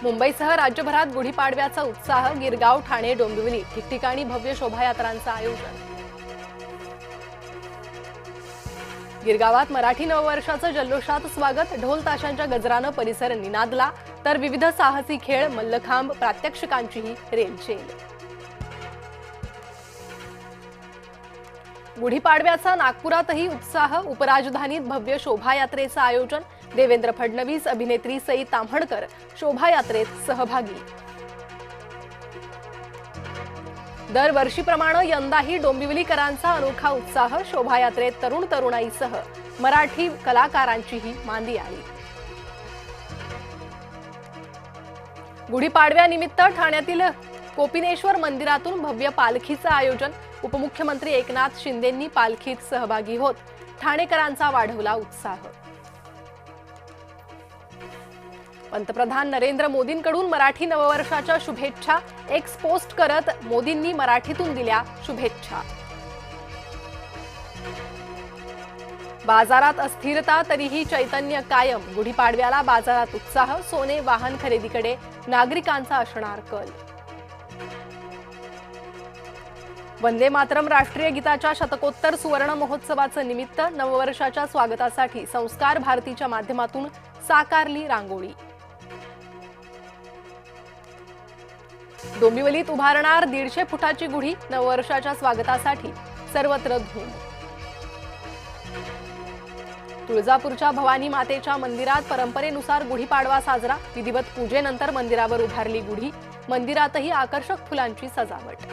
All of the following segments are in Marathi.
मुंबईसह राज्यभरात गुढीपाडव्याचा उत्साह। गिरगाव, ठाणे, डोंबिवली ठिकठिकाणी भव्य शोभायात्रांचं आयोजन। गिरगावात मराठी नववर्षाचं जल्लोषात स्वागत। ढोल ताशांच्या गजरानं परिसर निनादला, तर विविध साहसी खेळ, मल्लखांब, प्रात्यक्षिकांचीही रेलचेल। गुढीपाडव्याचा नागपुरातही उत्साह। उपराजधानीत भव्य शोभायात्रेचं आयोजन। देवेंद्र फडणवीस, अभिनेत्री सई ताम्हणकर शोभायात्रेत सहभागी। दरवर्षीप्रमाणे यंदाही डोंबिवलीकरांचा अनोखा उत्साह। शोभायात्रेत तरुण तरुणाईसह मराठी कलाकारांचीही मांदी आली। गुढीपाडव्यानिमित्त ठाण्यातील कोपिनेश्वर मंदिरातून भव्य पालखीचं आयोजन। उपमुख्यमंत्री एकनाथ शिंदेंनी पालखीत सहभागी होत ठाणेकरांचा वाढवला उत्साह। पंतप्रधान नरेंद्र मोदींकडून मराठी नववर्षाच्या शुभेच्छा। एक्स पोस्ट करत मोदींनी मराठीतून दिल्या शुभेच्छा। बाजारात अस्थिरता तरीही चैतन्य कायम। गुढीपाडव्याला बाजारात उत्साह। सोने, वाहन खरेदीकडे नागरिकांचा असणार कल। वंदे मातरम राष्ट्रीय गीताच्या शतकोत्तर सुवर्ण महोत्सवाचं निमित्त नववर्षाच्या स्वागतासाठी संस्कार भारतीच्या माध्यमातून साकारली रांगोळी। डोंबिवलीत उभारणार 150 फुटाची गुढी। नववर्षाच्या स्वागतासाठी सर्वत्र धूम। तुळजापूरच्या भवानी मातेच्या मंदिरात परंपरेनुसार गुढीपाडवा साजरा। विधिवत पूजेनंतर मंदिरावर उभारली गुढी। मंदिरातही आकर्षक फुलांची सजावट।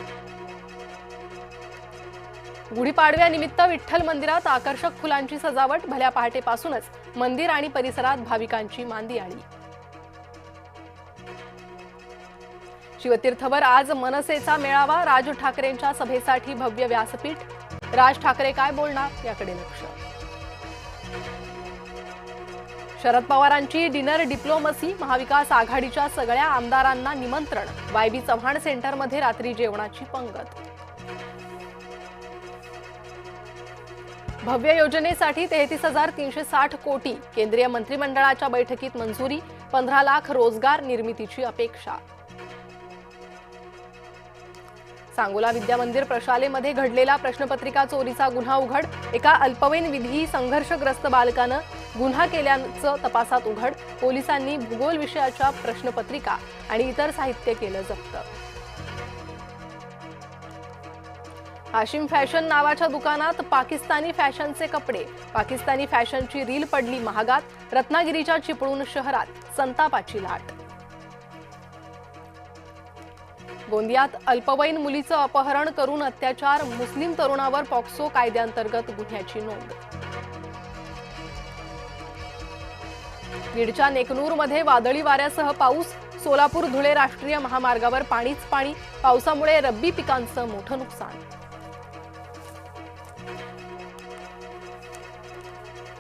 गुढीपाडव्यानिमित्त विठ्ठल मंदिरात आकर्षक फुलांची सजावट। भल्या पहाटेपासूनच मंदिर आणि परिसरात भाविकांची मांदी आली। शिवतीर्थवर आज मनसेचा मेळावा। राज ठाकरेंच्या सभेसाठी भव्य व्यासपीठ। राज ठाकरे काय बोलणार याकडे लक्ष। शरद पवारांची डिनर डिप्लोमसी। महाविकास आघाडीच्या सगळ्या आमदारांना निमंत्रण। वायबी चव्हाण सेंटरमध्ये रात्री जेवणाची पंगत। भव्य योजनेसाठी 33,360 कोटी। केंद्रीय मंत्रिमंडळाच्या बैठकीत मंजुरी। 15 लाख रोजगार निर्मितीची अपेक्षा। सांगोला विद्यामंदिर प्रशालेमध्ये घडलेला प्रश्नपत्रिका चोरीचा गुन्हा उघड। एका अल्पवयीन विधी संघर्षग्रस्त बालकानं गुन्हा केल्याचं तपासात उघड। पोलिसांनी भूगोल विषयाच्या प्रश्नपत्रिका आणि इतर साहित्य केलं जप्त। हाशिम फॅशन नावाच्या दुकानात पाकिस्तानी फॅशनचे कपडे। पाकिस्तानी फॅशनची रील पडली महागात। रत्नागिरीच्या चिपळूण शहरात संतापाची लाट। गोंदियात अल्पवयीन मुलीचं अपहरण करून अत्याचार। मुस्लिम तरुणावर पॉक्सो कायद्याअंतर्गत गुन्ह्याची नोंद। बीडच्या नेकनूरमध्ये वादळी वाऱ्यासह पाऊस। सोलापूर धुळे राष्ट्रीय महामार्गावर पाणीच पाणी। पावसामुळे रब्बी पिकांचं मोठं नुकसान।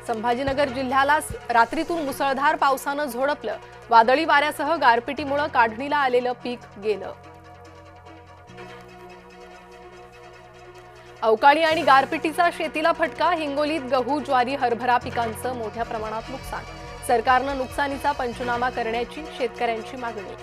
संभाजीनगर जिल्ह्याला रात्रीतून मुसळधार पावसानं झोडपलं। वादळी वाऱ्यासह गारपिटीमुळे काढणीला आलेलं पीक गेलं। अवकाळी आणि गारपिटीचा शेतीला फटका। हिंगोलीत गहू, ज्वारी, हरभरा पिकांचं मोठ्या प्रमाणात नुकसान। सरकारनं नुकसानीचा पंचनामा करण्याची शेतकऱ्यांची मागणी।